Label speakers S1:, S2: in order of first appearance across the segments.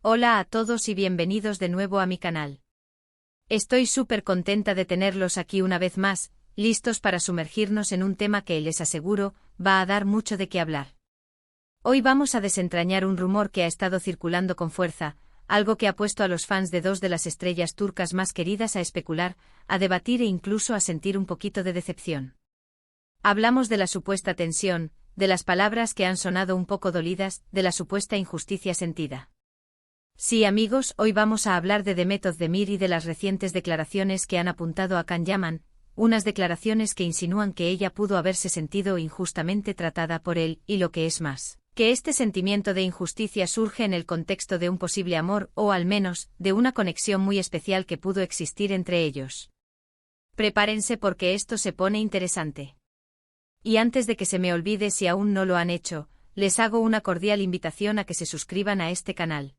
S1: Hola a todos y bienvenidos de nuevo a mi canal. Estoy súper contenta de tenerlos aquí una vez más, listos para sumergirnos en un tema que les aseguro, va a dar mucho de qué hablar. Hoy vamos a desentrañar un rumor que ha estado circulando con fuerza, algo que ha puesto a los fans de dos de las estrellas turcas más queridas a especular, a debatir e incluso a sentir un poquito de decepción. Hablamos de la supuesta tensión, de las palabras que han sonado un poco dolidas, de la supuesta injusticia sentida. Sí amigos, hoy vamos a hablar de Demet Özdemir y de las recientes declaraciones que han apuntado a Can Yaman, unas declaraciones que insinúan que ella pudo haberse sentido injustamente tratada por él, y lo que es más, que este sentimiento de injusticia surge en el contexto de un posible amor o al menos, de una conexión muy especial que pudo existir entre ellos. Prepárense porque esto se pone interesante. Y antes de que se me olvide, si aún no lo han hecho, les hago una cordial invitación a que se suscriban a este canal.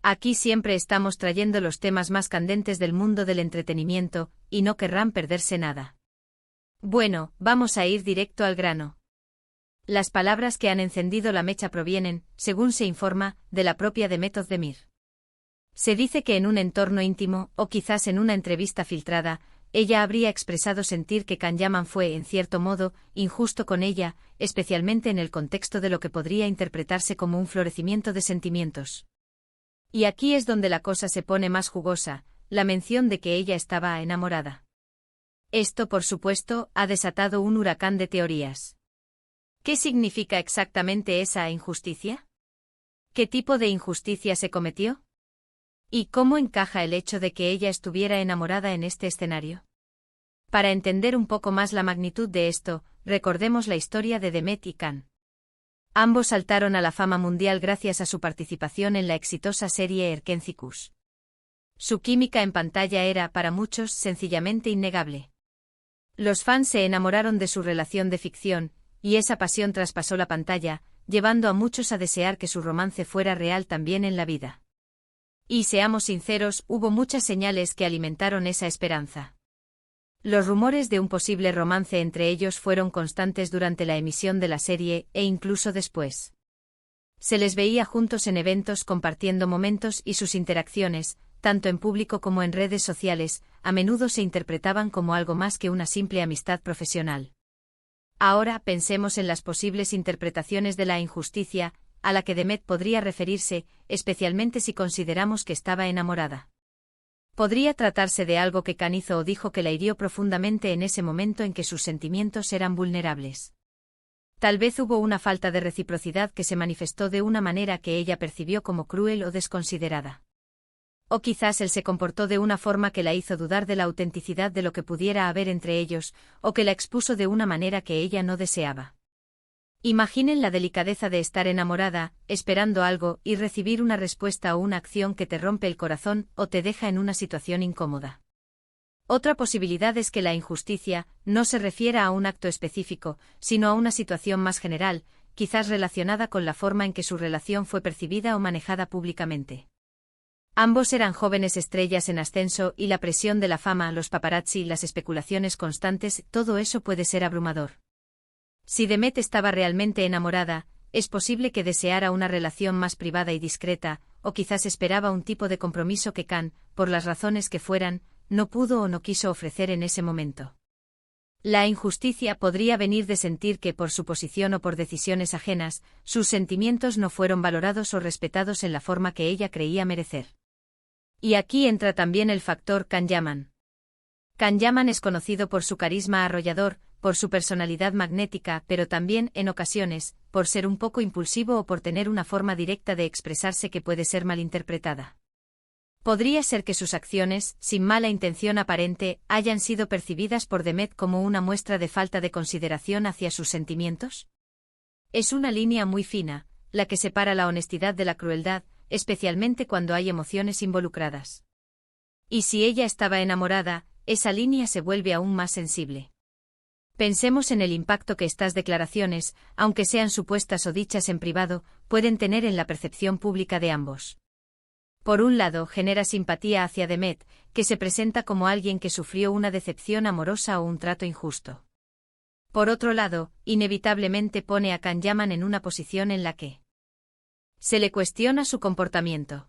S1: Aquí siempre estamos trayendo los temas más candentes del mundo del entretenimiento, y no querrán perderse nada. Bueno, vamos a ir directo al grano. Las palabras que han encendido la mecha provienen, según se informa, de la propia Demet Özdemir. Se dice que en un entorno íntimo, o quizás en una entrevista filtrada, ella habría expresado sentir que Can Yaman fue, en cierto modo, injusto con ella, especialmente en el contexto de lo que podría interpretarse como un florecimiento de sentimientos. Y aquí es donde la cosa se pone más jugosa, la mención de que ella estaba enamorada. Esto, por supuesto, ha desatado un huracán de teorías. ¿Qué significa exactamente esa injusticia? ¿Qué tipo de injusticia se cometió? ¿Y cómo encaja el hecho de que ella estuviera enamorada en este escenario? Para entender un poco más la magnitud de esto, recordemos la historia de Demet y Can. Ambos saltaron a la fama mundial gracias a su participación en la exitosa serie Erkenci. Su química en pantalla era, para muchos, sencillamente innegable. Los fans se enamoraron de su relación de ficción, y esa pasión traspasó la pantalla, llevando a muchos a desear que su romance fuera real también en la vida. Y seamos sinceros, hubo muchas señales que alimentaron esa esperanza. Los rumores de un posible romance entre ellos fueron constantes durante la emisión de la serie, e incluso después. Se les veía juntos en eventos compartiendo momentos y sus interacciones, tanto en público como en redes sociales, a menudo se interpretaban como algo más que una simple amistad profesional. Ahora pensemos en las posibles interpretaciones de la injusticia, a la que Demet podría referirse, especialmente si consideramos que estaba enamorada. Podría tratarse de algo que Can hizo o dijo que la hirió profundamente en ese momento en que sus sentimientos eran vulnerables. Tal vez hubo una falta de reciprocidad que se manifestó de una manera que ella percibió como cruel o desconsiderada. O quizás él se comportó de una forma que la hizo dudar de la autenticidad de lo que pudiera haber entre ellos, o que la expuso de una manera que ella no deseaba. Imaginen la delicadeza de estar enamorada, esperando algo, y recibir una respuesta o una acción que te rompe el corazón o te deja en una situación incómoda. Otra posibilidad es que la injusticia no se refiera a un acto específico, sino a una situación más general, quizás relacionada con la forma en que su relación fue percibida o manejada públicamente. Ambos eran jóvenes estrellas en ascenso y la presión de la fama, los paparazzi, las especulaciones constantes, todo eso puede ser abrumador. Si Demet estaba realmente enamorada, es posible que deseara una relación más privada y discreta, o quizás esperaba un tipo de compromiso que Can, por las razones que fueran, no pudo o no quiso ofrecer en ese momento. La injusticia podría venir de sentir que por su posición o por decisiones ajenas, sus sentimientos no fueron valorados o respetados en la forma que ella creía merecer. Y aquí entra también el factor Can Yaman. Can Yaman es conocido por su carisma arrollador, por su personalidad magnética, pero también, en ocasiones, por ser un poco impulsivo o por tener una forma directa de expresarse que puede ser malinterpretada. ¿Podría ser que sus acciones, sin mala intención aparente, hayan sido percibidas por Demet como una muestra de falta de consideración hacia sus sentimientos? Es una línea muy fina, la que separa la honestidad de la crueldad, especialmente cuando hay emociones involucradas. Y si ella estaba enamorada, esa línea se vuelve aún más sensible. Pensemos en el impacto que estas declaraciones, aunque sean supuestas o dichas en privado, pueden tener en la percepción pública de ambos. Por un lado, genera simpatía hacia Demet, que se presenta como alguien que sufrió una decepción amorosa o un trato injusto. Por otro lado, inevitablemente pone a Can Yaman en una posición en la que se le cuestiona su comportamiento.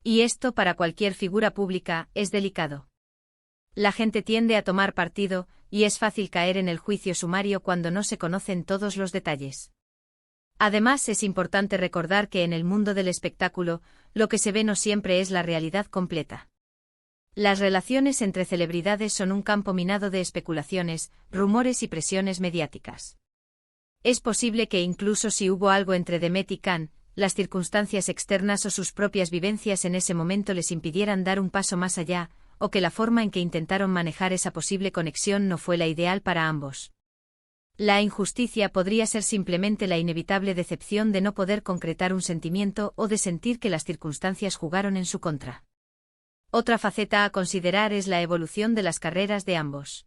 S1: Y esto para cualquier figura pública es delicado. La gente tiende a tomar partido, y es fácil caer en el juicio sumario cuando no se conocen todos los detalles. Además, es importante recordar que en el mundo del espectáculo, lo que se ve no siempre es la realidad completa. Las relaciones entre celebridades son un campo minado de especulaciones, rumores y presiones mediáticas. Es posible que incluso si hubo algo entre Demet y Can, las circunstancias externas o sus propias vivencias en ese momento les impidieran dar un paso más allá, o que la forma en que intentaron manejar esa posible conexión no fue la ideal para ambos. La injusticia podría ser simplemente la inevitable decepción de no poder concretar un sentimiento o de sentir que las circunstancias jugaron en su contra. Otra faceta a considerar es la evolución de las carreras de ambos.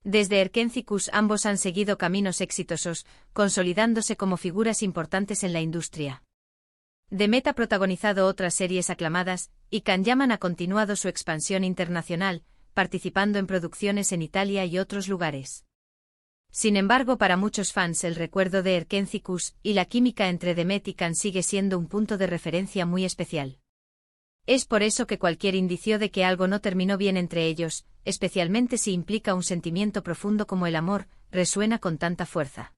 S1: Desde Erkenci-Kuş ambos han seguido caminos exitosos, consolidándose como figuras importantes en la industria. Demet ha protagonizado otras series aclamadas, y Can Yaman ha continuado su expansión internacional, participando en producciones en Italia y otros lugares. Sin embargo, para muchos fans el recuerdo de Erkenci-Kuş y la química entre Demet y Can sigue siendo un punto de referencia muy especial. Es por eso que cualquier indicio de que algo no terminó bien entre ellos, especialmente si implica un sentimiento profundo como el amor, resuena con tanta fuerza.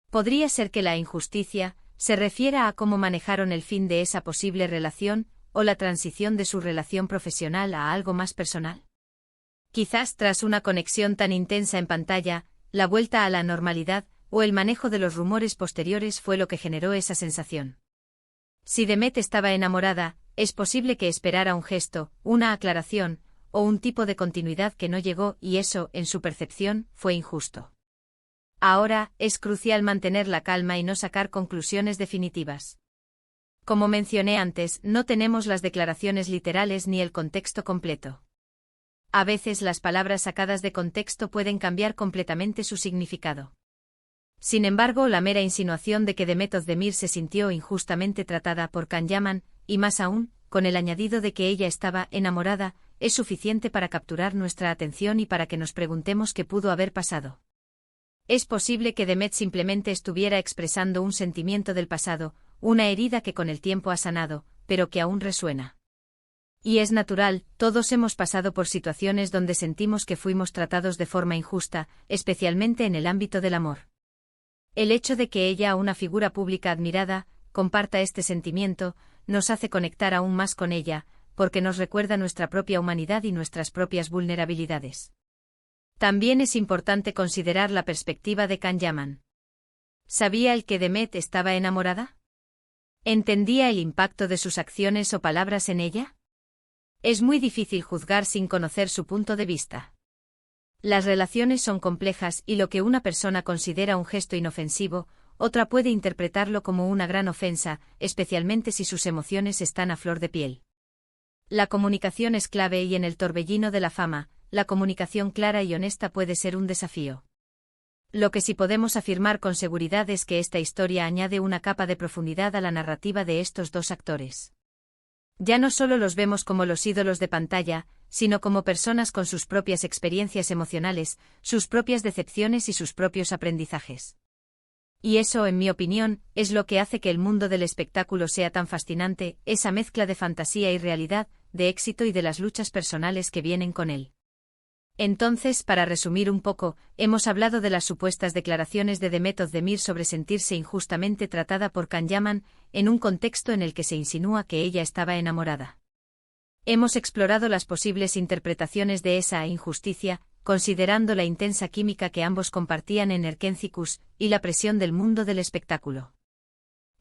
S1: Podría ser que la injusticia se refiera a cómo manejaron el fin de esa posible relación, o la transición de su relación profesional a algo más personal. Quizás tras una conexión tan intensa en pantalla, la vuelta a la normalidad, o el manejo de los rumores posteriores fue lo que generó esa sensación. Si Demet estaba enamorada, es posible que esperara un gesto, una aclaración, o un tipo de continuidad que no llegó y eso, en su percepción, fue injusto. Ahora, es crucial mantener la calma y no sacar conclusiones definitivas. Como mencioné antes, no tenemos las declaraciones literales ni el contexto completo. A veces las palabras sacadas de contexto pueden cambiar completamente su significado. Sin embargo, la mera insinuación de que Demet Özdemir se sintió injustamente tratada por Can Yaman, y más aún, con el añadido de que ella estaba enamorada, es suficiente para capturar nuestra atención y para que nos preguntemos qué pudo haber pasado. Es posible que Demet simplemente estuviera expresando un sentimiento del pasado, una herida que con el tiempo ha sanado, pero que aún resuena. Y es natural, todos hemos pasado por situaciones donde sentimos que fuimos tratados de forma injusta, especialmente en el ámbito del amor. El hecho de que ella, una figura pública admirada, comparta este sentimiento, nos hace conectar aún más con ella, porque nos recuerda nuestra propia humanidad y nuestras propias vulnerabilidades. También es importante considerar la perspectiva de Can Yaman. ¿Sabía el que Demet estaba enamorada? ¿Entendía el impacto de sus acciones o palabras en ella? Es muy difícil juzgar sin conocer su punto de vista. Las relaciones son complejas y lo que una persona considera un gesto inofensivo, otra puede interpretarlo como una gran ofensa, especialmente si sus emociones están a flor de piel. La comunicación es clave y en el torbellino de la fama, la comunicación clara y honesta puede ser un desafío. Lo que sí podemos afirmar con seguridad es que esta historia añade una capa de profundidad a la narrativa de estos dos actores. Ya no solo los vemos como los ídolos de pantalla, sino como personas con sus propias experiencias emocionales, sus propias decepciones y sus propios aprendizajes. Y eso, en mi opinión, es lo que hace que el mundo del espectáculo sea tan fascinante, esa mezcla de fantasía y realidad, de éxito y de las luchas personales que vienen con él. Entonces, para resumir un poco, hemos hablado de las supuestas declaraciones de Demet Özdemir sobre sentirse injustamente tratada por Can Yaman, en un contexto en el que se insinúa que ella estaba enamorada. Hemos explorado las posibles interpretaciones de esa injusticia, considerando la intensa química que ambos compartían en Erkenci-Kuş, y la presión del mundo del espectáculo.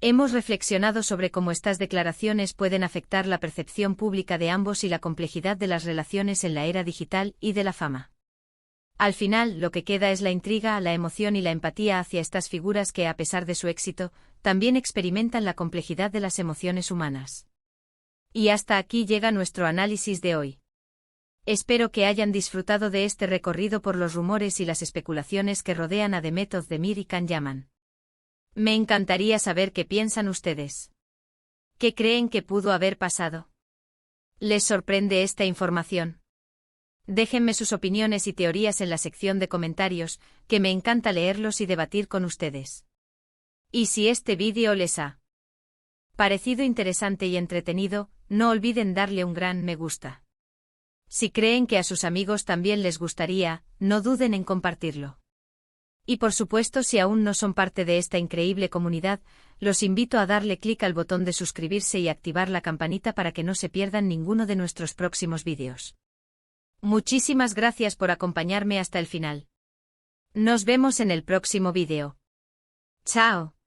S1: Hemos reflexionado sobre cómo estas declaraciones pueden afectar la percepción pública de ambos y la complejidad de las relaciones en la era digital y de la fama. Al final, lo que queda es la intriga, la emoción y la empatía hacia estas figuras que, a pesar de su éxito, también experimentan la complejidad de las emociones humanas. Y hasta aquí llega nuestro análisis de hoy. Espero que hayan disfrutado de este recorrido por los rumores y las especulaciones que rodean a Demet Özdemir y Can Yaman. Me encantaría saber qué piensan ustedes. ¿Qué creen que pudo haber pasado? ¿Les sorprende esta información? Déjenme sus opiniones y teorías en la sección de comentarios, que me encanta leerlos y debatir con ustedes. Y si este vídeo les ha parecido interesante y entretenido, no olviden darle un gran me gusta. Si creen que a sus amigos también les gustaría, no duden en compartirlo. Y por supuesto, si aún no son parte de esta increíble comunidad, los invito a darle clic al botón de suscribirse y activar la campanita para que no se pierdan ninguno de nuestros próximos vídeos. Muchísimas gracias por acompañarme hasta el final. Nos vemos en el próximo vídeo. ¡Chao!